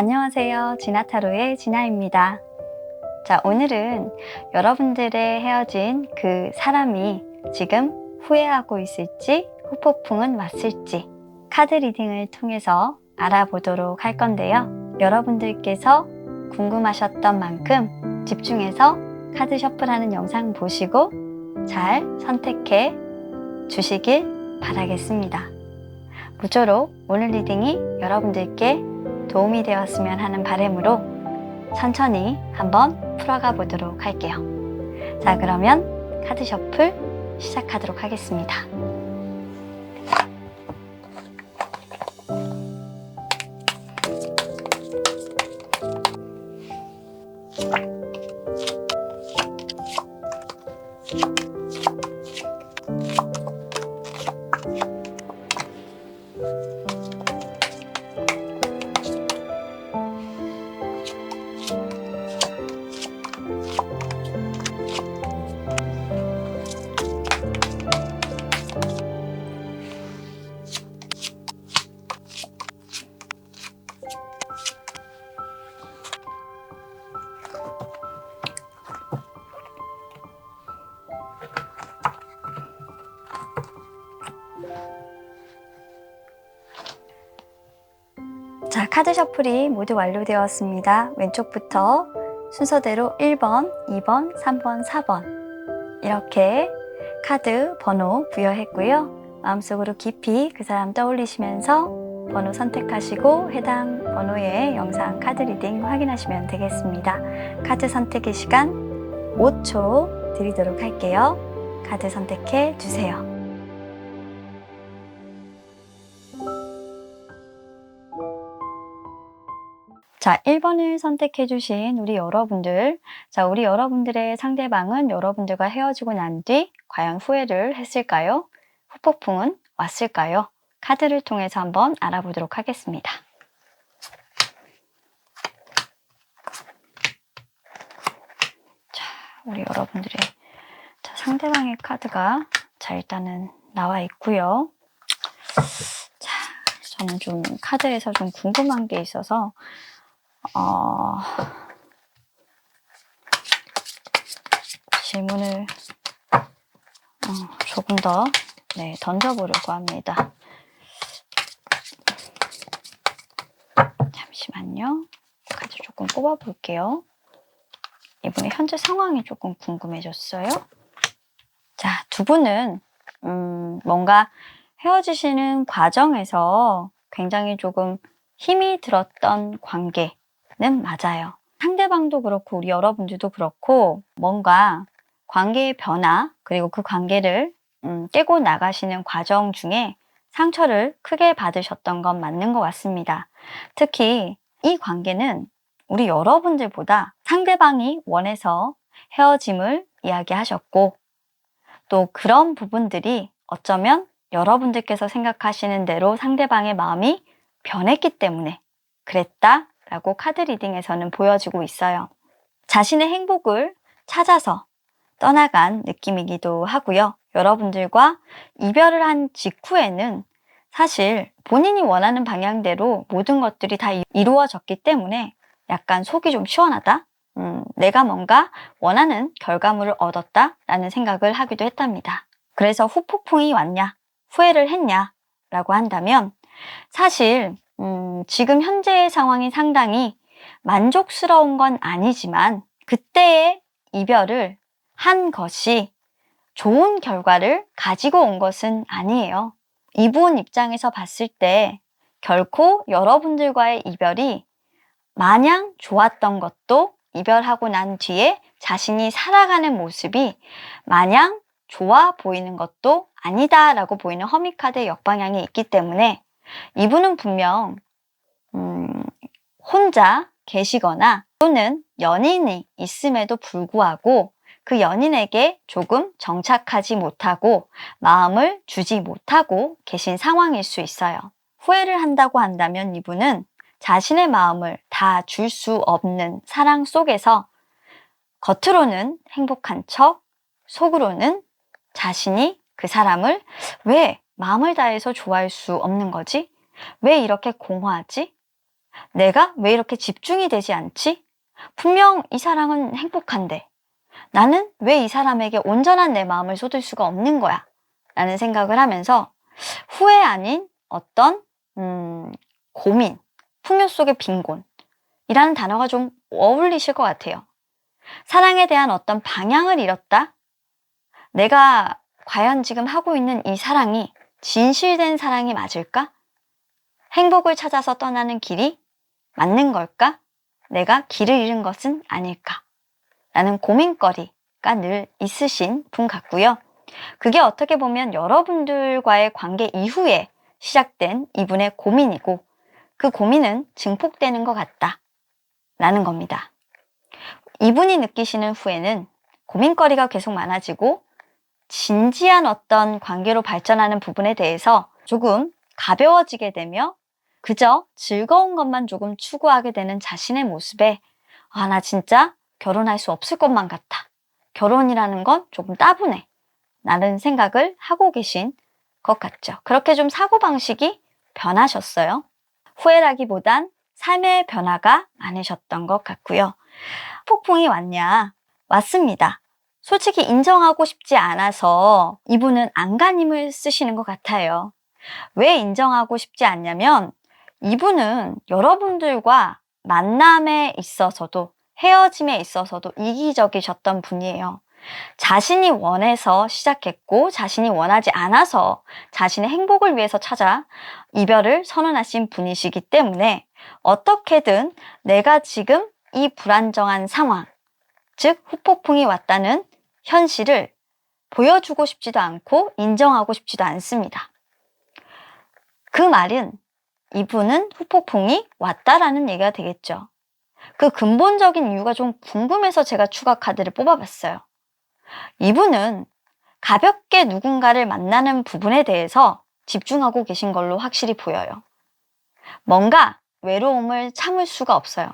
안녕하세요. 진아타로의 진아입니다. 자, 오늘은 여러분들의 헤어진 그 사람이 지금 후회하고 있을지 후폭풍은 왔을지 카드 리딩을 통해서 알아보도록 할 건데요. 여러분들께서 궁금하셨던 만큼 집중해서 카드 셔플하는 영상 보시고 잘 선택해 주시길 바라겠습니다. 모쪼록 오늘 리딩이 여러분들께 도움이 되었으면 하는 바람으로 천천히 한번 풀어가 보도록 할게요. 자, 그러면 카드 셔플 시작하도록 하겠습니다. 자, 카드 셔플이 모두 완료되었습니다. 왼쪽부터 순서대로 1번, 2번, 3번, 4번 이렇게 카드 번호 부여했고요. 마음속으로 깊이 그 사람 떠올리시면서 번호 선택하시고 해당 번호의 영상 카드 리딩 확인하시면 되겠습니다. 카드 선택의 시간 5초 드리도록 할게요. 카드 선택해 주세요. 자, 1번을 선택해 주신 우리 여러분들. 자, 우리 여러분들의 상대방은 여러분들과 헤어지고 난 뒤 과연 후회를 했을까요? 후폭풍은 왔을까요? 카드를 통해서 한번 알아보도록 하겠습니다. 자, 우리 여러분들의 상대방의 카드가 일단은 나와 있고요. 자, 저는 좀 카드에서 좀 궁금한 게 있어서 질문을 조금 더 던져보려고 합니다. 잠시만요. 카드 조금 뽑아볼게요. 이분의 현재 상황이 조금 궁금해졌어요. 자, 두 분은 뭔가 헤어지시는 과정에서 굉장히 조금 힘이 들었던 관계는 맞아요. 상대방도 그렇고 우리 여러분들도 그렇고 뭔가 관계의 변화 그리고 그 관계를 깨고 나가시는 과정 중에 상처를 크게 받으셨던 건 맞는 것 같습니다. 특히 이 관계는 우리 여러분들보다 상대방이 원해서 헤어짐을 이야기하셨고 또 그런 부분들이 어쩌면 여러분들께서 생각하시는 대로 상대방의 마음이 변했기 때문에 그랬다라고 카드 리딩에서는 보여지고 있어요. 자신의 행복을 찾아서 떠나간 느낌이기도 하고요. 여러분들과 이별을 한 직후에는 사실 본인이 원하는 방향대로 모든 것들이 다 이루어졌기 때문에 약간 속이 좀 시원하다? 내가 뭔가 원하는 결과물을 얻었다라는 생각을 하기도 했답니다. 그래서 후폭풍이 왔냐, 후회를 했냐 라고 한다면 사실 지금 현재의 상황이 상당히 만족스러운 건 아니지만 그때의 이별을 한 것이 좋은 결과를 가지고 온 것은 아니에요. 이분 입장에서 봤을 때 결코 여러분들과의 이별이 마냥 좋았던 것도 이별하고 난 뒤에 자신이 살아가는 모습이 마냥 좋아 보이는 것도 아니다라고 보이는 허미카드의 역방향이 있기 때문에 이분은 분명 혼자 계시거나 또는 연인이 있음에도 불구하고 그 연인에게 조금 정착하지 못하고 마음을 주지 못하고 계신 상황일 수 있어요. 후회를 한다고 한다면 이분은 자신의 마음을 다 줄 수 없는 사랑 속에서 겉으로는 행복한 척, 속으로는 자신이 그 사람을 왜 마음을 다해서 좋아할 수 없는 거지? 왜 이렇게 공허하지? 내가 왜 이렇게 집중이 되지 않지? 분명 이 사람은 행복한데 나는 왜 이 사람에게 온전한 내 마음을 쏟을 수가 없는 거야? 라는 생각을 하면서 후회 아닌 어떤 고민, 풍요 속의 빈곤이라는 단어가 좀 어울리실 것 같아요. 사랑에 대한 어떤 방향을 잃었다? 내가 과연 지금 하고 있는 이 사랑이 진실된 사랑이 맞을까? 행복을 찾아서 떠나는 길이 맞는 걸까? 내가 길을 잃은 것은 아닐까? 라는 고민거리가 늘 있으신 분 같고요. 그게 어떻게 보면 여러분들과의 관계 이후에 시작된 이분의 고민이고 그 고민은 증폭되는 것 같다 라는 겁니다. 이분이 느끼시는 후에는 고민거리가 계속 많아지고 진지한 어떤 관계로 발전하는 부분에 대해서 조금 가벼워지게 되며 그저 즐거운 것만 조금 추구하게 되는 자신의 모습에 나 진짜 결혼할 수 없을 것만 같아. 결혼이라는 건 조금 따분해. 라는 생각을 하고 계신 것 같죠. 그렇게 좀 사고방식이 변하셨어요. 후회라기보단 삶의 변화가 많으셨던 것 같고요. 폭풍이 왔냐? 왔습니다. 솔직히 인정하고 싶지 않아서 이분은 안간힘을 쓰시는 것 같아요. 왜 인정하고 싶지 않냐면 이분은 여러분들과 만남에 있어서도 헤어짐에 있어서도 이기적이셨던 분이에요. 자신이 원해서 시작했고 자신이 원하지 않아서 자신의 행복을 위해서 찾아 이별을 선언하신 분이시기 때문에 어떻게든 내가 지금 이 불안정한 상황, 즉 후폭풍이 왔다는 현실을 보여주고 싶지도 않고 인정하고 싶지도 않습니다. 그 말은 이분은 후폭풍이 왔다라는 얘기가 되겠죠. 그 근본적인 이유가 좀 궁금해서 제가 추가 카드를 뽑아봤어요. 이분은 가볍게 누군가를 만나는 부분에 대해서 집중하고 계신 걸로 확실히 보여요. 뭔가 외로움을 참을 수가 없어요.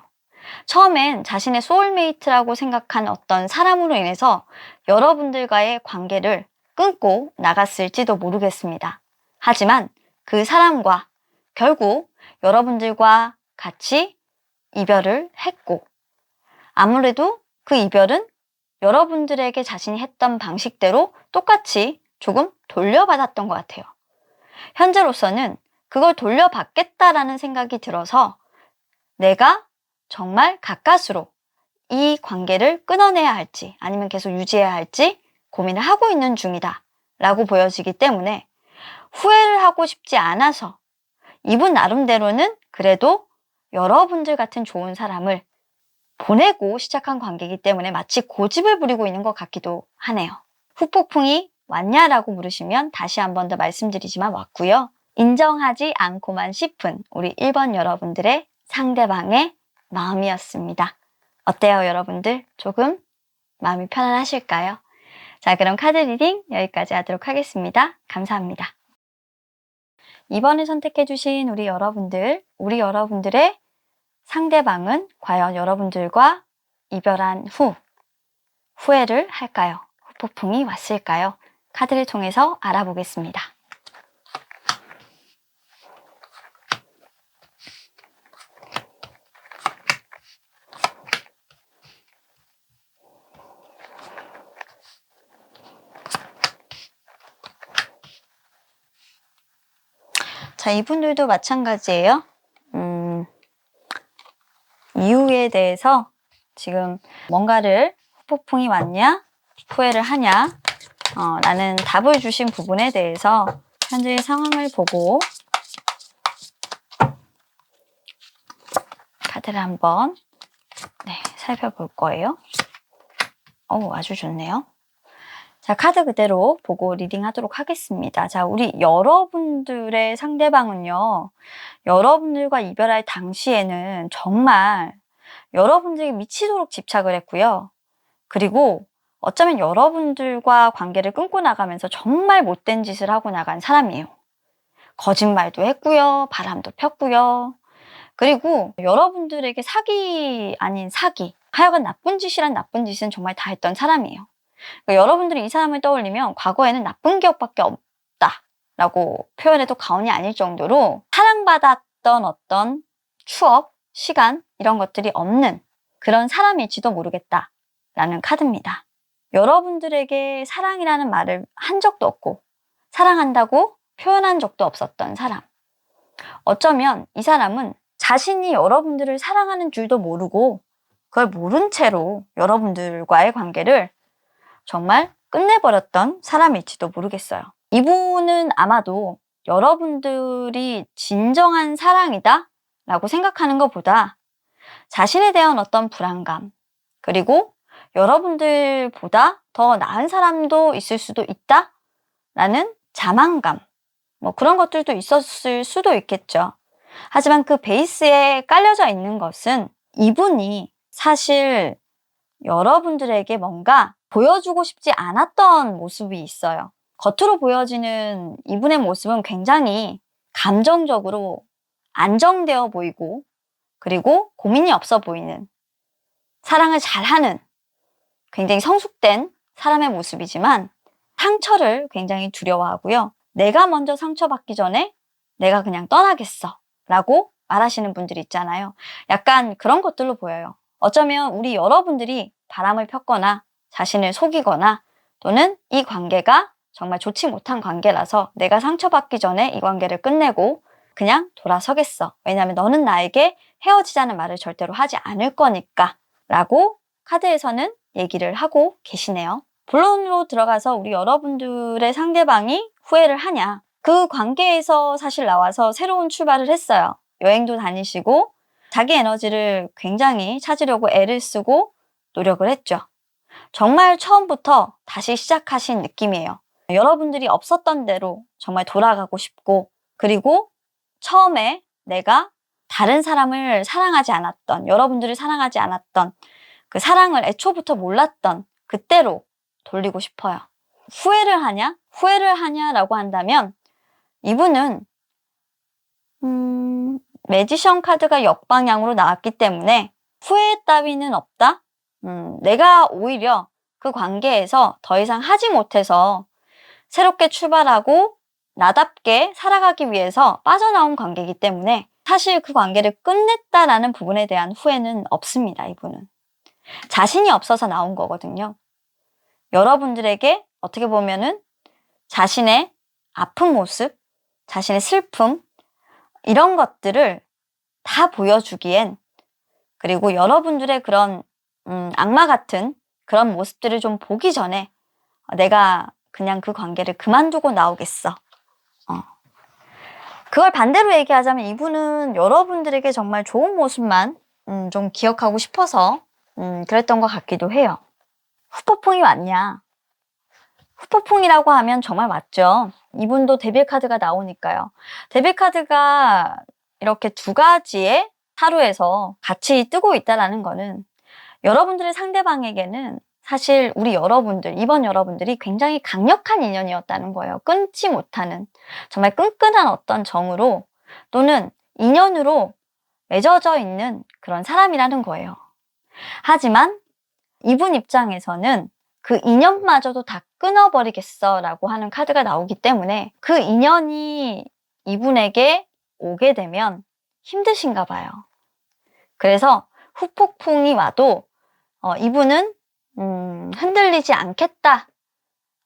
처음엔 자신의 소울메이트라고 생각한 어떤 사람으로 인해서 여러분들과의 관계를 끊고 나갔을지도 모르겠습니다. 하지만 그 사람과 결국 여러분들과 같이 이별을 했고 아무래도 그 이별은 여러분들에게 자신이 했던 방식대로 똑같이 조금 돌려받았던 것 같아요. 현재로서는 그걸 돌려받겠다라는 생각이 들어서 내가 정말 가까스로 이 관계를 끊어내야 할지 아니면 계속 유지해야 할지 고민을 하고 있는 중이다 라고 보여지기 때문에 후회를 하고 싶지 않아서 이분 나름대로는 그래도 여러분들 같은 좋은 사람을 보내고 시작한 관계이기 때문에 마치 고집을 부리고 있는 것 같기도 하네요. 후폭풍이 왔냐라고 물으시면 다시 한 번 더 말씀드리지만 왔고요. 인정하지 않고만 싶은 우리 1번 여러분들의 상대방의 마음이었습니다. 어때요, 여러분들? 조금 마음이 편안하실까요? 자, 그럼 카드 리딩 여기까지 하도록 하겠습니다. 감사합니다. 이번에 선택해주신 우리 여러분들의 상대방은 과연 여러분들과 이별한 후 후회를 할까요? 후폭풍이 왔을까요? 카드를 통해서 알아보겠습니다. 자, 이분들도 마찬가지예요. 이유에 대해서 지금 뭔가를 후폭풍이 왔냐, 후회를 하냐, 라는 답을 주신 부분에 대해서 현재의 상황을 보고 카드를 한번 살펴볼 거예요. 아주 좋네요. 자, 카드 그대로 보고 리딩하도록 하겠습니다. 자, 우리 여러분들의 상대방은요, 여러분들과 이별할 당시에는 정말 여러분들에게 미치도록 집착을 했고요. 그리고 어쩌면 여러분들과 관계를 끊고 나가면서 정말 못된 짓을 하고 나간 사람이에요. 거짓말도 했고요. 바람도 폈고요. 그리고 여러분들에게 사기 아닌 사기, 하여간 나쁜 짓이란 나쁜 짓은 정말 다 했던 사람이에요. 그러니까 여러분들이 이 사람을 떠올리면 과거에는 나쁜 기억밖에 없다라고 표현해도 과언이 아닐 정도로 사랑받았던 어떤 추억, 시간 이런 것들이 없는 그런 사람일지도 모르겠다라는 카드입니다. 여러분들에게 사랑이라는 말을 한 적도 없고 사랑한다고 표현한 적도 없었던 사람. 어쩌면 이 사람은 자신이 여러분들을 사랑하는 줄도 모르고 그걸 모른 채로 여러분들과의 관계를 정말 끝내버렸던 사람일지도 모르겠어요. 이분은 아마도 여러분들이 진정한 사랑이다 라고 생각하는 것보다 자신에 대한 어떤 불안감, 그리고 여러분들보다 더 나은 사람도 있을 수도 있다 라는 자만감, 뭐 그런 것들도 있었을 수도 있겠죠. 하지만 그 베이스에 깔려져 있는 것은 이분이 사실 여러분들에게 뭔가 보여주고 싶지 않았던 모습이 있어요. 겉으로 보여지는 이분의 모습은 굉장히 감정적으로 안정되어 보이고, 그리고 고민이 없어 보이는, 사랑을 잘하는 굉장히 성숙된 사람의 모습이지만 상처를 굉장히 두려워하고요. 내가 먼저 상처받기 전에 내가 그냥 떠나겠어 라고 말하시는 분들이 있잖아요. 약간 그런 것들로 보여요. 어쩌면 우리 여러분들이 바람을 폈거나 자신을 속이거나 또는 이 관계가 정말 좋지 못한 관계라서 내가 상처받기 전에 이 관계를 끝내고 그냥 돌아서겠어. 왜냐하면 너는 나에게 헤어지자는 말을 절대로 하지 않을 거니까 라고 카드에서는 얘기를 하고 계시네요. 본론으로 들어가서 우리 여러분들의 상대방이 후회를 하냐. 그 관계에서 사실 나와서 새로운 출발을 했어요. 여행도 다니시고 자기 에너지를 굉장히 찾으려고 애를 쓰고 노력을 했죠. 정말 처음부터 다시 시작하신 느낌이에요. 여러분들이 없었던 대로 정말 돌아가고 싶고, 그리고 처음에 내가 다른 사람을 사랑하지 않았던, 여러분들을 사랑하지 않았던 그 사랑을 애초부터 몰랐던 그때로 돌리고 싶어요. 후회를 하냐? 후회를 하냐라고 한다면 이분은 매지션 카드가 역방향으로 나왔기 때문에 후회 따위는 없다? 내가 오히려 그 관계에서 더 이상 하지 못해서 새롭게 출발하고 나답게 살아가기 위해서 빠져나온 관계이기 때문에 사실 그 관계를 끝냈다라는 부분에 대한 후회는 없습니다. 이분은 자신이 없어서 나온 거거든요. 여러분들에게 어떻게 보면은 자신의 아픈 모습, 자신의 슬픔 이런 것들을 다 보여주기엔, 그리고 여러분들의 그런 악마 같은 그런 모습들을 좀 보기 전에 내가 그냥 그 관계를 그만두고 나오겠어. 그걸 반대로 얘기하자면 이분은 여러분들에게 정말 좋은 모습만 좀 기억하고 싶어서 그랬던 것 같기도 해요. 후폭풍이 왔냐? 후폭풍이라고 하면 정말 맞죠. 이분도 데빌 카드가 나오니까요. 데빌 카드가 이렇게 두 가지의 타로에서 같이 뜨고 있다는 거는 여러분들의 상대방에게는 사실 우리 여러분들, 이번 여러분들이 굉장히 강력한 인연이었다는 거예요. 끊지 못하는, 정말 끈끈한 어떤 정으로 또는 인연으로 맺어져 있는 그런 사람이라는 거예요. 하지만 이분 입장에서는 그 인연마저도 다 끊어버리겠어 라고 하는 카드가 나오기 때문에 그 인연이 이분에게 오게 되면 힘드신가 봐요. 그래서 후폭풍이 와도 이분은 흔들리지 않겠다.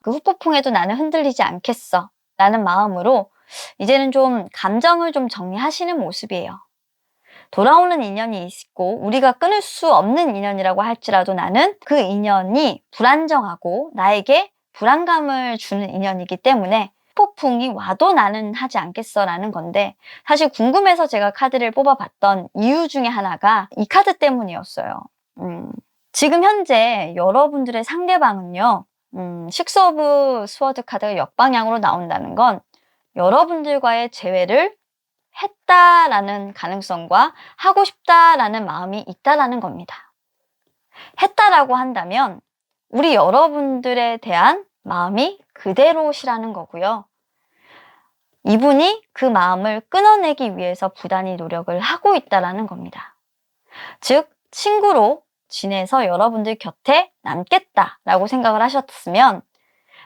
그 후폭풍에도 나는 흔들리지 않겠어 라는 마음으로 이제는 좀 감정을 좀 정리하시는 모습이에요. 돌아오는 인연이 있고 우리가 끊을 수 없는 인연이라고 할지라도 나는 그 인연이 불안정하고 나에게 불안감을 주는 인연이기 때문에 폭풍이 와도 나는 하지 않겠어 라는 건데, 사실 궁금해서 제가 카드를 뽑아봤던 이유 중에 하나가 이 카드 때문이었어요. 지금 현재 여러분들의 상대방은요, 식스 오브 스워드 카드가 역방향으로 나온다는 건 여러분들과의 재회를 했다라는 가능성과 하고 싶다라는 마음이 있다라는 겁니다. 했다라고 한다면 우리 여러분들에 대한 마음이 그대로시라는 거고요. 이분이 그 마음을 끊어내기 위해서 부단히 노력을 하고 있다라는 겁니다. 즉, 친구로 지내서 여러분들 곁에 남겠다라고 생각을 하셨으면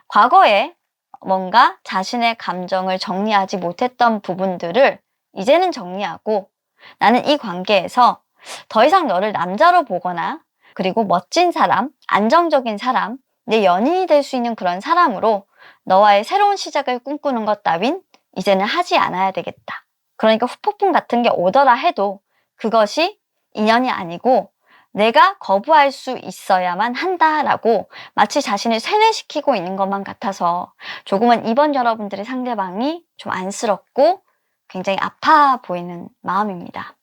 과거에 뭔가 자신의 감정을 정리하지 못했던 부분들을 이제는 정리하고 나는 이 관계에서 더 이상 너를 남자로 보거나 그리고 멋진 사람, 안정적인 사람, 내 연인이 될 수 있는 그런 사람으로 너와의 새로운 시작을 꿈꾸는 것 따윈 이제는 하지 않아야 되겠다. 그러니까 후폭풍 같은 게 오더라 해도 그것이 인연이 아니고 내가 거부할 수 있어야만 한다라고 마치 자신을 세뇌시키고 있는 것만 같아서 조금은 이번 여러분들의 상대방이 좀 안쓰럽고 굉장히 아파 보이는 마음입니다.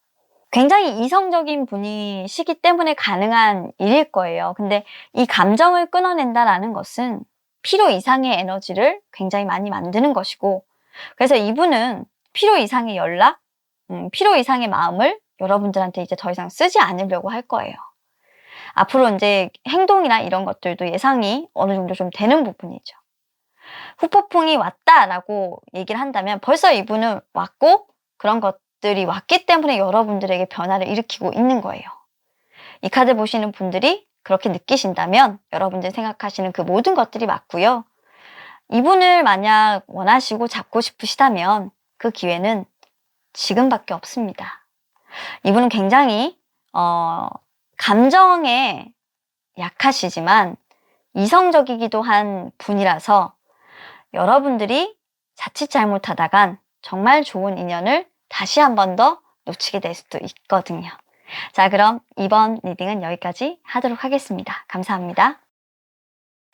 굉장히 이성적인 분이시기 때문에 가능한 일일 거예요. 근데 이 감정을 끊어낸다라는 것은 필요 이상의 에너지를 굉장히 많이 만드는 것이고, 그래서 이분은 필요 이상의 연락, 필요 이상의 마음을 여러분들한테 이제 더 이상 쓰지 않으려고 할 거예요. 앞으로 이제 행동이나 이런 것들도 예상이 어느 정도 좀 되는 부분이죠. 후폭풍이 왔다라고 얘기를 한다면 벌써 이분은 왔고 그런 것들이 왔기 때문에 여러분들에게 변화를 일으키고 있는 거예요. 이 카드 보시는 분들이 그렇게 느끼신다면 여러분들이 생각하시는 그 모든 것들이 맞고요. 이분을 만약 원하시고 잡고 싶으시다면 그 기회는 지금밖에 없습니다. 이분은 굉장히 감정에 약하시지만 이성적이기도 한 분이라서 여러분들이 자칫 잘못하다간 정말 좋은 인연을 다시 한 번 더 놓치게 될 수도 있거든요. 자, 그럼 이번 리딩은 여기까지 하도록 하겠습니다. 감사합니다.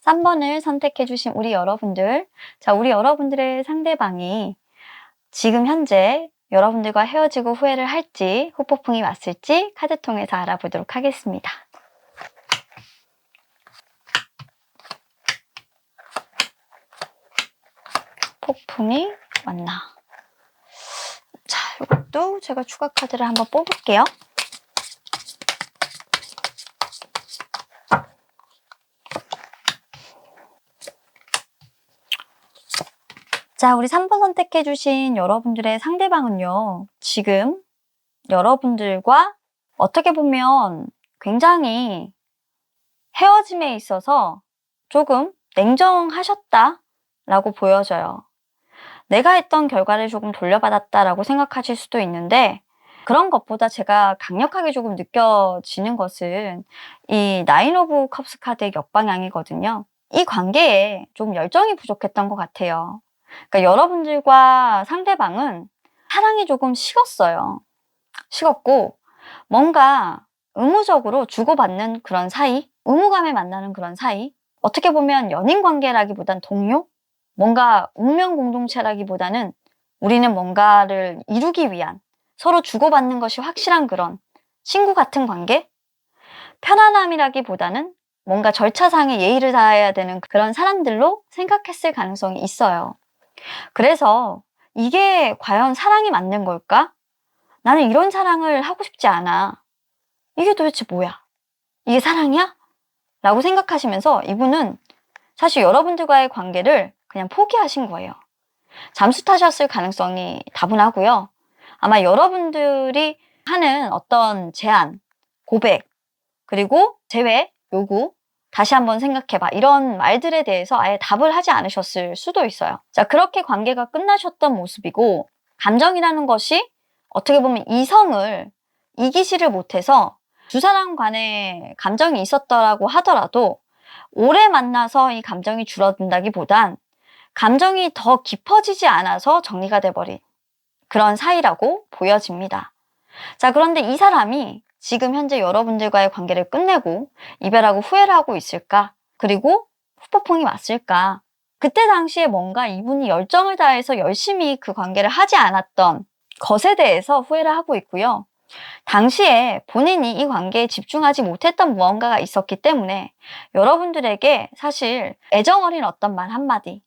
3번을 선택해 주신 우리 여러분들, 자, 우리 여러분들의 상대방이 지금 현재 여러분들과 헤어지고 후회를 할지 후폭풍이 왔을지 카드 통해서 알아보도록 하겠습니다. 폭풍이 왔나? 자, 이것도 제가 추가 카드를 한번 뽑을게요. 자, 우리 3번 선택해주신 여러분들의 상대방은요, 지금 여러분들과 어떻게 보면 굉장히 헤어짐에 있어서 조금 냉정하셨다라고 보여져요. 내가 했던 결과를 조금 돌려받았다라고 생각하실 수도 있는데, 그런 것보다 제가 강력하게 조금 느껴지는 것은 이 나인 오브 컵스 카드의 역방향이거든요. 이 관계에 좀 열정이 부족했던 것 같아요. 그러니까 여러분들과 상대방은 사랑이 조금 식었어요. 식었고 뭔가 의무적으로 주고받는 그런 사이, 의무감에 만나는 그런 사이, 어떻게 보면 연인 관계라기보단 동료? 뭔가 운명 공동체라기보다는 우리는 뭔가를 이루기 위한 서로 주고받는 것이 확실한 그런 친구 같은 관계? 편안함이라기보다는 뭔가 절차상의 예의를 다해야 되는 그런 사람들로 생각했을 가능성이 있어요. 그래서 이게 과연 사랑이 맞는 걸까? 나는 이런 사랑을 하고 싶지 않아. 이게 도대체 뭐야? 이게 사랑이야? 라고 생각하시면서 이분은 사실 여러분들과의 관계를 그냥 포기하신 거예요. 잠수 타셨을 가능성이 다분하고요. 아마 여러분들이 하는 어떤 제안, 고백, 그리고 제외, 요구, 다시 한번 생각해봐. 이런 말들에 대해서 아예 답을 하지 않으셨을 수도 있어요. 자, 그렇게 관계가 끝나셨던 모습이고, 감정이라는 것이 어떻게 보면 이성을 이기지를 못해서 두 사람 간에 감정이 있었더라고 하더라도 오래 만나서 이 감정이 줄어든다기보단 감정이 더 깊어지지 않아서 정리가 돼버린 그런 사이라고 보여집니다. 자, 그런데 이 사람이 지금 현재 여러분들과의 관계를 끝내고 이별하고 후회를 하고 있을까? 그리고 후폭풍이 왔을까? 그때 당시에 뭔가 이분이 열정을 다해서 열심히 그 관계를 하지 않았던 것에 대해서 후회를 하고 있고요. 당시에 본인이 이 관계에 집중하지 못했던 무언가가 있었기 때문에 여러분들에게 사실 애정 어린 어떤 말 한마디,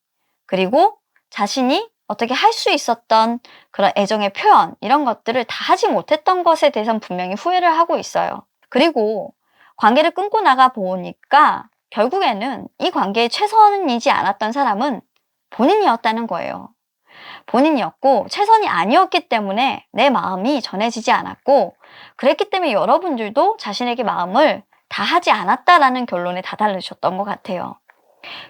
그리고 자신이 어떻게 할 수 있었던 그런 애정의 표현, 이런 것들을 다 하지 못했던 것에 대해서는 분명히 후회를 하고 있어요. 그리고 관계를 끊고 나가 보니까 결국에는 이 관계에 최선이지 않았던 사람은 본인이었다는 거예요. 본인이었고 최선이 아니었기 때문에 내 마음이 전해지지 않았고, 그랬기 때문에 여러분들도 자신에게 마음을 다 하지 않았다라는 결론에 다다르셨던 것 같아요.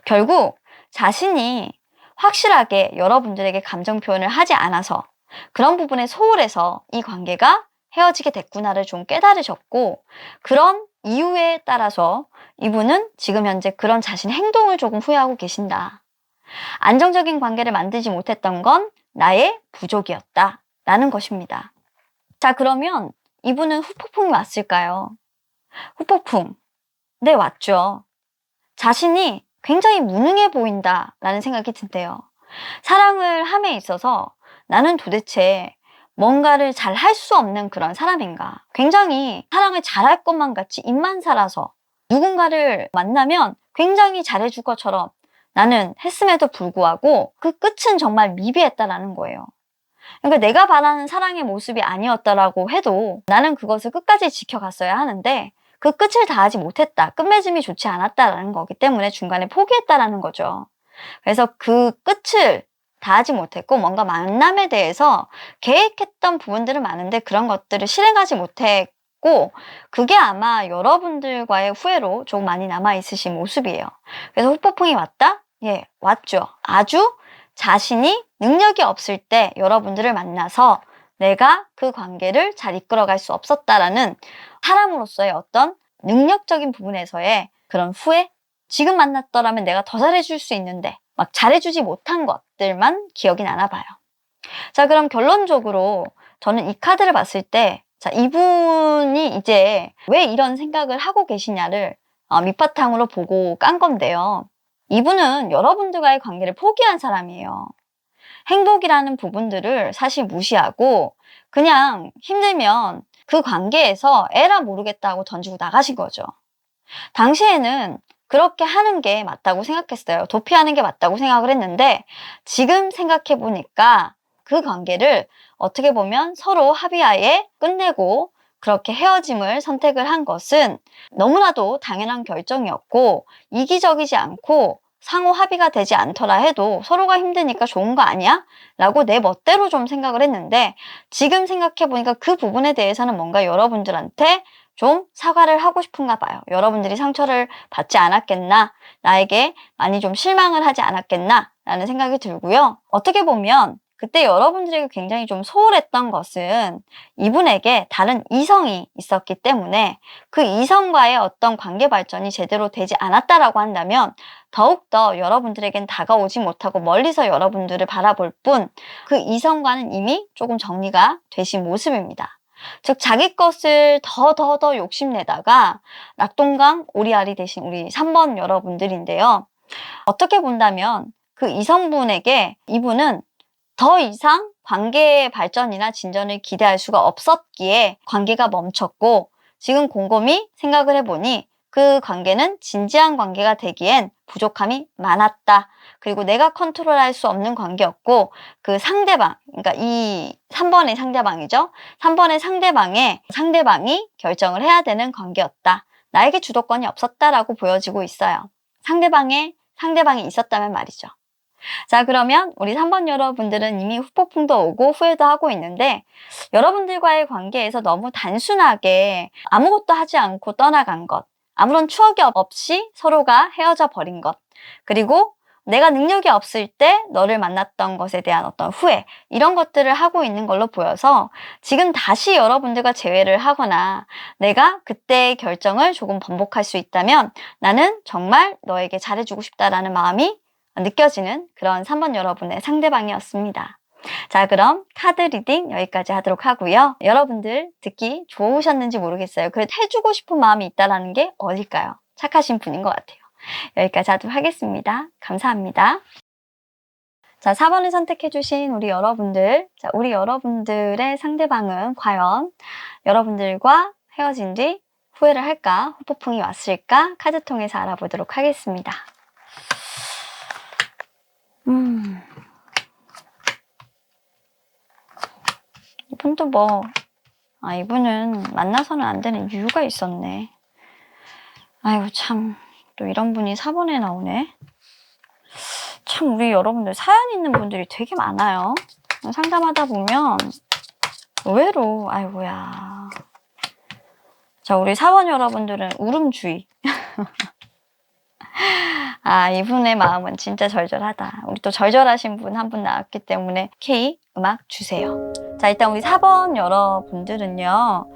결국 자신이 확실하게 여러분들에게 감정 표현을 하지 않아서 그런 부분에 소홀해서 이 관계가 헤어지게 됐구나를 좀 깨달으셨고, 그런 이유에 따라서 이분은 지금 현재 그런 자신의 행동을 조금 후회하고 계신다. 안정적인 관계를 만들지 못했던 건 나의 부족이었다 라는 것입니다. 자, 그러면 이분은 후폭풍이 왔을까요? 후폭풍. 네, 왔죠. 자신이 굉장히 무능해 보인다 라는 생각이 든대요. 사랑을 함에 있어서 나는 도대체 뭔가를 잘 할 수 없는 그런 사람인가? 굉장히 사랑을 잘할 것만 같이 입만 살아서 누군가를 만나면 굉장히 잘해줄 것처럼 나는 했음에도 불구하고 그 끝은 정말 미비했다라는 거예요. 그러니까 내가 바라는 사랑의 모습이 아니었다라고 해도 나는 그것을 끝까지 지켜갔어야 하는데 그 끝을 다하지 못했다. 끝맺음이 좋지 않았다라는 거기 때문에 중간에 포기했다라는 거죠. 그래서 그 끝을 다하지 못했고 뭔가 만남에 대해서 계획했던 부분들은 많은데 그런 것들을 실행하지 못했고 그게 아마 여러분들과의 후회로 조금 많이 남아있으신 모습이에요. 그래서 후폭풍이 왔다? 예, 왔죠. 아주 자신이 능력이 없을 때 여러분들을 만나서 내가 그 관계를 잘 이끌어갈 수 없었다라는 사람으로서의 어떤 능력적인 부분에서의 그런 후회? 지금 만났더라면 내가 더 잘해줄 수 있는데 막 잘해주지 못한 것들만 기억이 나나 봐요. 자, 그럼 결론적으로 저는 이 카드를 봤을 때 자, 이분이 이제 왜 이런 생각을 하고 계시냐를 밑바탕으로 보고 깐 건데요. 이분은 여러분들과의 관계를 포기한 사람이에요. 행복이라는 부분들을 사실 무시하고 그냥 힘들면 그 관계에서 에라 모르겠다고 던지고 나가신 거죠. 당시에는 그렇게 하는 게 맞다고 생각했어요. 도피하는 게 맞다고 생각을 했는데 지금 생각해 보니까 그 관계를 어떻게 보면 서로 합의하에 끝내고 그렇게 헤어짐을 선택을 한 것은 너무나도 당연한 결정이었고 이기적이지 않고 상호 합의가 되지 않더라 해도 서로가 힘드니까 좋은 거 아니야? 라고 내 멋대로 좀 생각을 했는데 지금 생각해 보니까 그 부분에 대해서는 뭔가 여러분들한테 좀 사과를 하고 싶은가 봐요. 여러분들이 상처를 받지 않았겠나? 나에게 많이 좀 실망을 하지 않았겠나? 라는 생각이 들고요. 어떻게 보면 그때 여러분들에게 굉장히 좀 소홀했던 것은 이분에게 다른 이성이 있었기 때문에 그 이성과의 어떤 관계 발전이 제대로 되지 않았다라고 한다면 더욱더 여러분들에겐 다가오지 못하고 멀리서 여러분들을 바라볼 뿐 그 이성과는 이미 조금 정리가 되신 모습입니다. 즉 자기 것을 더 욕심내다가 낙동강 오리알이 되신 우리 3번 여러분들인데요. 어떻게 본다면 그 이성분에게 이분은 더 이상 관계의 발전이나 진전을 기대할 수가 없었기에 관계가 멈췄고 지금 곰곰이 생각을 해보니 그 관계는 진지한 관계가 되기엔 부족함이 많았다. 그리고 내가 컨트롤할 수 없는 관계였고 그 상대방, 그러니까 이 3번의 상대방이죠. 3번의 상대방이 결정을 해야 되는 관계였다. 나에게 주도권이 없었다라고 보여지고 있어요. 상대방이 있었다면 말이죠. 자, 그러면 우리 3번 여러분들은 이미 후폭풍도 오고 후회도 하고 있는데 여러분들과의 관계에서 너무 단순하게 아무것도 하지 않고 떠나간 것, 아무런 추억이 없이 서로가 헤어져 버린 것, 그리고 내가 능력이 없을 때 너를 만났던 것에 대한 어떤 후회, 이런 것들을 하고 있는 걸로 보여서 지금 다시 여러분들과 재회를 하거나 내가 그때의 결정을 조금 번복할 수 있다면 나는 정말 너에게 잘해주고 싶다라는 마음이 느껴지는 그런 3번 여러분의 상대방이었습니다. 자, 그럼 카드 리딩 여기까지 하도록 하고요. 여러분들 듣기 좋으셨는지 모르겠어요. 그래도 해주고 싶은 마음이 있다는 게 어딜까요? 착하신 분인 것 같아요. 여기까지 하도록 하겠습니다. 감사합니다. 자, 4번을 선택해주신 우리 여러분들. 자, 우리 여러분들의 상대방은 과연 여러분들과 헤어진 뒤 후회를 할까? 후폭풍이 왔을까? 카드 통해서 알아보도록 하겠습니다. 이분도 이분은 만나서는 안 되는 이유가 있었네. 아이고, 참, 또 이런 분이 4번에 나오네. 참, 우리 여러분들 사연 있는 분들이 되게 많아요. 상담하다 보면, 의외로, 아이고야. 자, 우리 4번 여러분들은 울음주의. 이분의 마음은 진짜 절절하다. 우리 또 절절하신 분 한 분 나왔기 때문에 K 음악 주세요. 자, 일단 우리 4번 여러분들은요,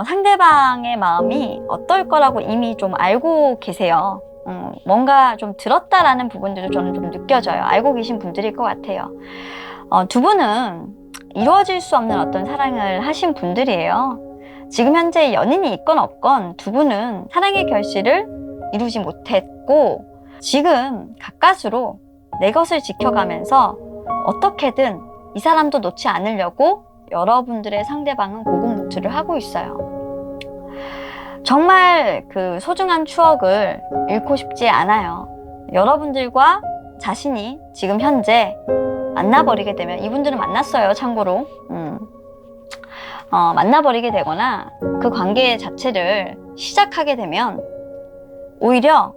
상대방의 마음이 어떨 거라고 이미 좀 알고 계세요. 뭔가 좀 들었다라는 부분들도 저는 좀 느껴져요. 알고 계신 분들일 것 같아요. 두 분은 이루어질 수 없는 어떤 사랑을 하신 분들이에요. 지금 현재 연인이 있건 없건 두 분은 사랑의 결실을 이루지 못했고, 지금 가까스로 내 것을 지켜가면서 어떻게든 이 사람도 놓지 않으려고 여러분들의 상대방은 고군분투를 하고 있어요. 정말 그 소중한 추억을 잃고 싶지 않아요. 여러분들과 자신이 지금 현재 만나버리게 되면, 이분들은 만났어요, 참고로. 만나버리게 되거나 그 관계 자체를 시작하게 되면 오히려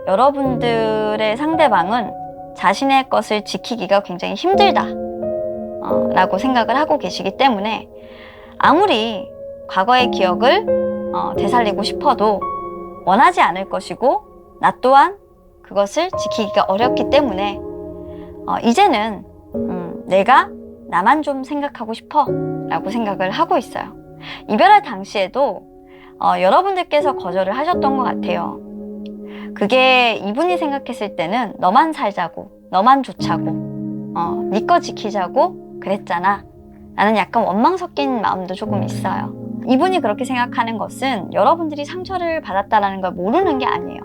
여러분들의 상대방은 자신의 것을 지키기가 굉장히 힘들다 라고 생각을 하고 계시기 때문에, 아무리 과거의 기억을 되살리고 싶어도 원하지 않을 것이고, 나 또한 그것을 지키기가 어렵기 때문에 이제는 내가 나만 좀 생각하고 싶어 라고 생각을 하고 있어요. 이별할 당시에도 여러분들께서 거절을 하셨던 것 같아요. 그게 이분이 생각했을 때는 너만 살자고, 너만 좋자고, 네 거 지키자고 그랬잖아 라는 약간 원망 섞인 마음도 조금 있어요. 이분이 그렇게 생각하는 것은 여러분들이 상처를 받았다는 걸 모르는 게 아니에요.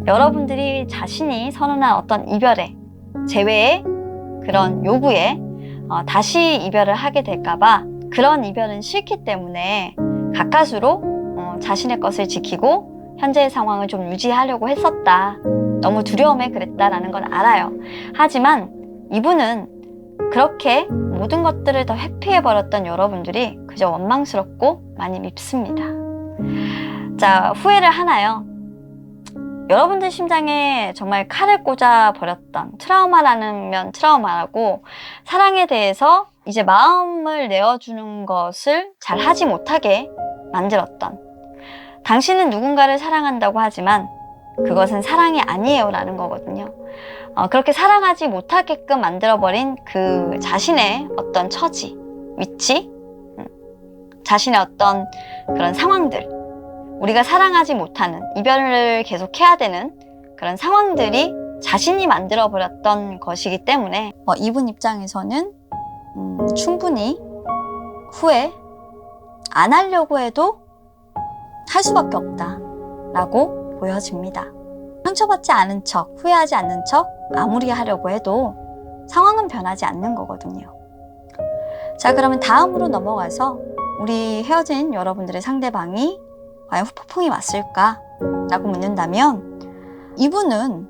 여러분들이 자신이 선언한 어떤 이별에, 재회의 그런 요구에 다시 이별을 하게 될까봐, 그런 이별은 싫기 때문에 가까스로 자신의 것을 지키고 현재의 상황을 좀 유지하려고 했었다, 너무 두려움에 그랬다라는 건 알아요. 하지만 이분은 그렇게 모든 것들을 다 회피해버렸던 여러분들이 그저 원망스럽고 많이 밉습니다. 자, 후회를 하나요? 여러분들 심장에 정말 칼을 꽂아버렸던, 트라우마라면 트라우마라고, 사랑에 대해서 이제 마음을 내어주는 것을 잘 하지 못하게 만들었던, 당신은 누군가를 사랑한다고 하지만 그것은 사랑이 아니에요 라는 거거든요. 그렇게 사랑하지 못하게끔 만들어버린 그 자신의 어떤 처지, 위치, 자신의 어떤 그런 상황들, 우리가 사랑하지 못하는, 이별을 계속해야 되는 그런 상황들이 자신이 만들어버렸던 것이기 때문에 이분 입장에서는 충분히 후회 안 하려고 해도 할 수밖에 없다라고 보여집니다. 상처받지 않은 척, 후회하지 않는 척 아무리 하려고 해도 상황은 변하지 않는 거거든요. 자, 그러면 다음으로 넘어가서 우리 헤어진 여러분들의 상대방이 과연 후폭풍이 왔을까? 라고 묻는다면, 이분은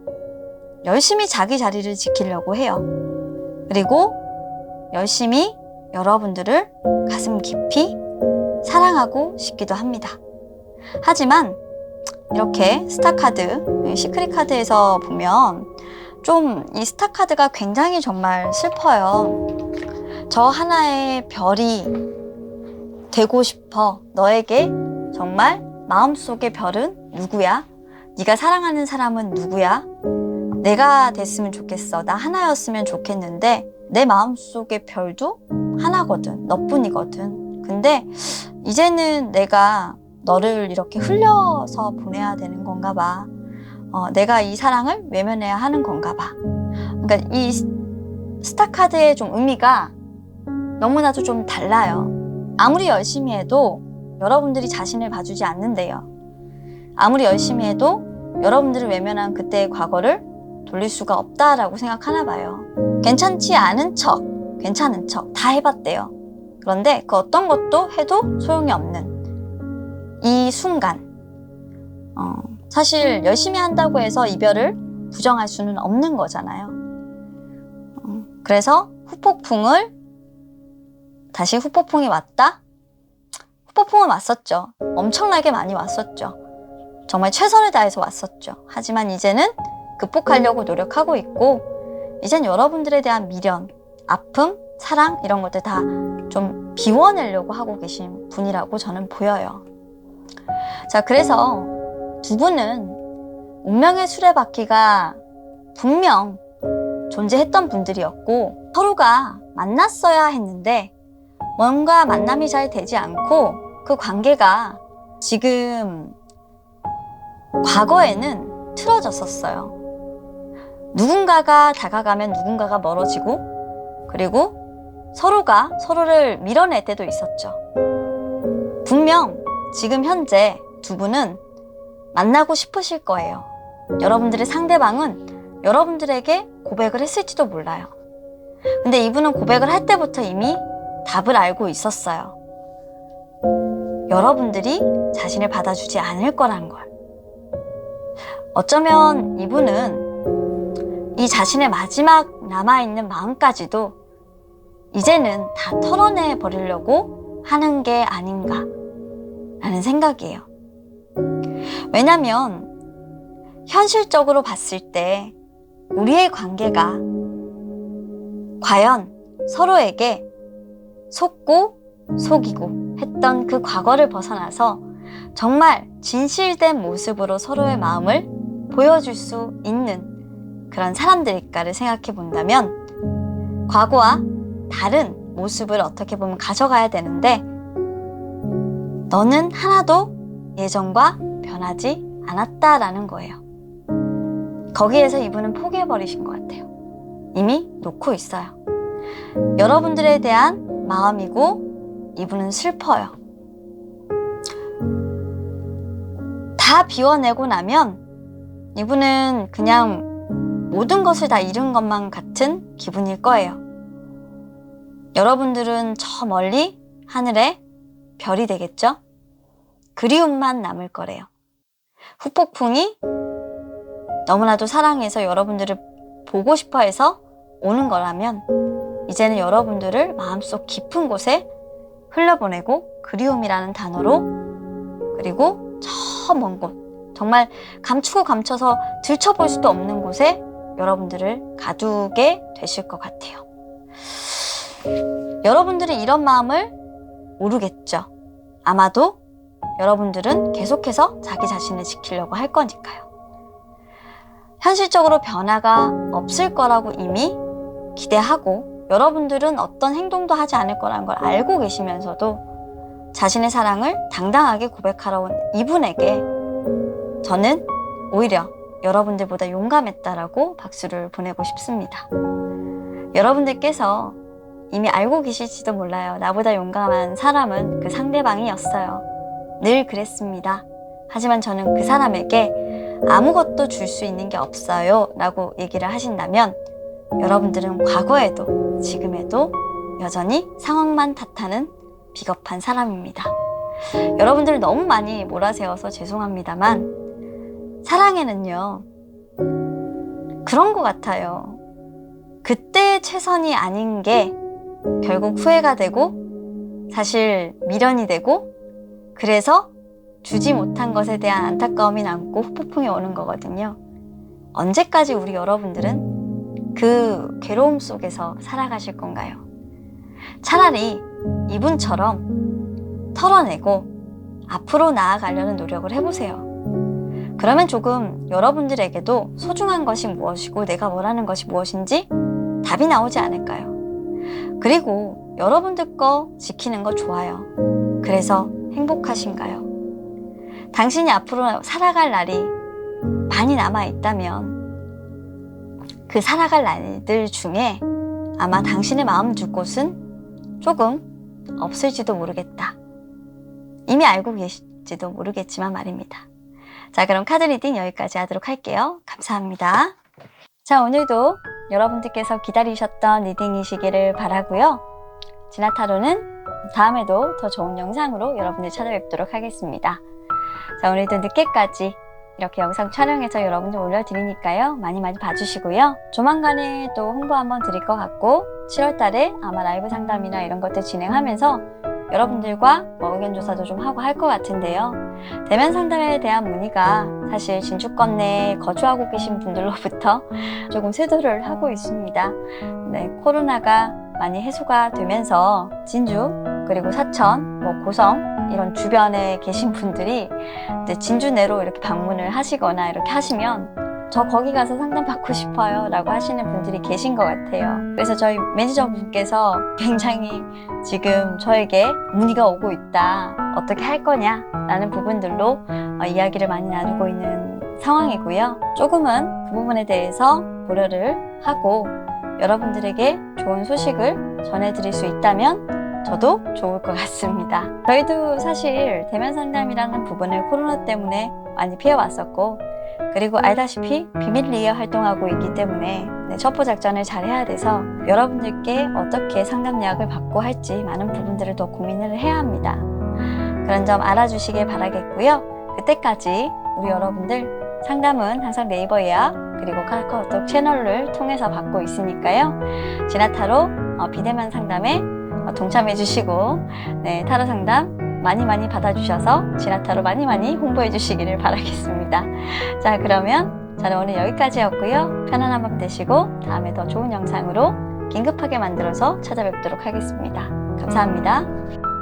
열심히 자기 자리를 지키려고 해요. 그리고 열심히 여러분들을 가슴 깊이 사랑하고 싶기도 합니다. 하지만 이렇게 스타카드, 시크릿 카드에서 보면 좀 이 스타카드가 굉장히 정말 슬퍼요. 저 하나의 별이 되고 싶어. 너에게 정말 마음속의 별은 누구야? 네가 사랑하는 사람은 누구야? 내가 됐으면 좋겠어. 나 하나였으면 좋겠는데 내 마음속의 별도 하나거든. 너뿐이거든. 근데 이제는 내가 너를 이렇게 흘려서 보내야 되는 건가 봐. 내가 이 사랑을 외면해야 하는 건가 봐. 그러니까 이 스타카드의 좀 의미가 너무나도 좀 달라요. 아무리 열심히 해도 여러분들이 자신을 봐주지 않는데요. 아무리 열심히 해도 여러분들을 외면한 그때의 과거를 돌릴 수가 없다라고 생각하나 봐요. 괜찮지 않은 척, 괜찮은 척 다 해봤대요. 그런데 그 어떤 것도 해도 소용이 없는 이 순간, 사실 열심히 한다고 해서 이별을 부정할 수는 없는 거잖아요. 그래서 다시 후폭풍이 왔다? 후폭풍은 왔었죠. 엄청나게 많이 왔었죠. 정말 최선을 다해서 왔었죠. 하지만 이제는 극복하려고 노력하고 있고, 이젠 여러분들에 대한 미련, 아픔, 사랑 이런 것들 다 좀 비워내려고 하고 계신 분이라고 저는 보여요. 자, 그래서 두 분은 운명의 수레바퀴가 분명 존재했던 분들이었고 서로가 만났어야 했는데 뭔가 만남이 잘 되지 않고 그 관계가 지금 과거에는 틀어졌었어요. 누군가가 다가가면 누군가가 멀어지고 그리고 서로가 서로를 밀어낼 때도 있었죠. 분명 지금 현재 두 분은 만나고 싶으실 거예요. 여러분들의 상대방은 여러분들에게 고백을 했을지도 몰라요. 근데 이분은 고백을 할 때부터 이미 답을 알고 있었어요. 여러분들이 자신을 받아주지 않을 거란 걸. 어쩌면 이분은 이 자신의 마지막 남아있는 마음까지도 이제는 다 털어내 버리려고 하는 게 아닌가 라는 생각이에요. 왜냐면 현실적으로 봤을 때 우리의 관계가 과연 서로에게 속고 속이고 했던 그 과거를 벗어나서 정말 진실된 모습으로 서로의 마음을 보여줄 수 있는 그런 사람들일까를 생각해 본다면 과거와 다른 모습을 어떻게 보면 가져가야 되는데 너는 하나도 예전과 변하지 않았다라는 거예요. 거기에서 이분은 포기해버리신 것 같아요. 이미 놓고 있어요. 여러분들에 대한 마음이고 이분은 슬퍼요. 다 비워내고 나면 이분은 그냥 모든 것을 다 잃은 것만 같은 기분일 거예요. 여러분들은 저 멀리 하늘에 별이 되겠죠? 그리움만 남을 거래요. 후폭풍이 너무나도 사랑해서 여러분들을 보고 싶어 해서 오는 거라면 이제는 여러분들을 마음속 깊은 곳에 흘려보내고 그리움이라는 단어로 그리고 저 먼 곳 정말 감추고 감춰서 들춰볼 수도 없는 곳에 여러분들을 가두게 되실 것 같아요. 여러분들이 이런 마음을 모르겠죠. 아마도 여러분들은 계속해서 자기 자신을 지키려고 할 거니까요. 현실적으로 변화가 없을 거라고 이미 기대하고 여러분들은 어떤 행동도 하지 않을 거라는 걸 알고 계시면서도 자신의 사랑을 당당하게 고백하러 온 이분에게 저는 오히려 여러분들보다 용감했다라고 박수를 보내고 싶습니다. 여러분들께서 이미 알고 계실지도 몰라요. 나보다 용감한 사람은 그 상대방이었어요. 늘 그랬습니다. 하지만 저는 그 사람에게 아무것도 줄 수 있는 게 없어요 라고 얘기를 하신다면 여러분들은 과거에도 지금에도 여전히 상황만 탓하는 비겁한 사람입니다. 여러분들 너무 많이 몰아세워서 죄송합니다만 사랑에는요 그런 것 같아요. 그때의 최선이 아닌 게 결국 후회가 되고 사실 미련이 되고 그래서 주지 못한 것에 대한 안타까움이 남고 후폭풍이 오는 거거든요. 언제까지 우리 여러분들은 그 괴로움 속에서 살아가실 건가요? 차라리 이분처럼 털어내고 앞으로 나아가려는 노력을 해보세요. 그러면 조금 여러분들에게도 소중한 것이 무엇이고 내가 원하는 것이 무엇인지 답이 나오지 않을까요? 그리고 여러분들 거 지키는 거 좋아요. 그래서 행복하신가요? 당신이 앞으로 살아갈 날이 많이 남아있다면 그 살아갈 날들 중에 아마 당신의 마음 둘 곳은 조금 없을지도 모르겠다. 이미 알고 계실지도 모르겠지만 말입니다. 자, 그럼 카드 리딩 여기까지 하도록 할게요. 감사합니다. 자, 오늘도 여러분들께서 기다리셨던 리딩이시기를 바라고요. 지나타로는 다음에도 더 좋은 영상으로 여러분들 찾아뵙도록 하겠습니다. 자, 오늘도 늦게까지 이렇게 영상 촬영해서 여러분들 올려드리니까요. 많이 봐주시고요. 조만간에 또 홍보 한번 드릴 것 같고 7월 달에 아마 라이브 상담이나 이런 것들 진행하면서 여러분들과 의견 조사도 좀 하고 할 것 같은데요. 대면 상담에 대한 문의가 사실 진주권 내에 거주하고 계신 분들로부터 조금 쇄도를 하고 있습니다. 네, 코로나가 많이 해소가 되면서 진주 그리고 사천, 고성 이런 주변에 계신 분들이 이제 진주 내로 이렇게 방문을 하시거나 이렇게 하시면 저 거기 가서 상담 받고 싶어요 라고 하시는 분들이 계신 것 같아요. 그래서 저희 매니저분께서 굉장히 지금 저에게 문의가 오고 있다, 어떻게 할 거냐 라는 부분들로 이야기를 많이 나누고 있는 상황이고요. 조금은 그 부분에 대해서 고려를 하고 여러분들에게 좋은 소식을 전해드릴 수 있다면 저도 좋을 것 같습니다. 저희도 사실 대면 상담이라는 부분을 코로나 때문에 많이 피해왔었고, 그리고 알다시피 비밀 리에 활동하고 있기 때문에 첩보 작전을 잘 해야 돼서 여러분들께 어떻게 상담 예약을 받고 할지 많은 부분들을 더 고민을 해야 합니다. 그런 점 알아주시길 바라겠고요. 그때까지 우리 여러분들 상담은 항상 네이버 예약 그리고 카카오톡 채널을 통해서 받고 있으니까요. 지나타로 비대면 상담에 동참해 주시고 타로 상담 많이 받아주셔서 지나타로 많이 홍보해 주시기를 바라겠습니다. 자, 그러면 저는 오늘 여기까지였고요. 편안한 밤 되시고 다음에 더 좋은 영상으로 긴급하게 만들어서 찾아뵙도록 하겠습니다. 감사합니다.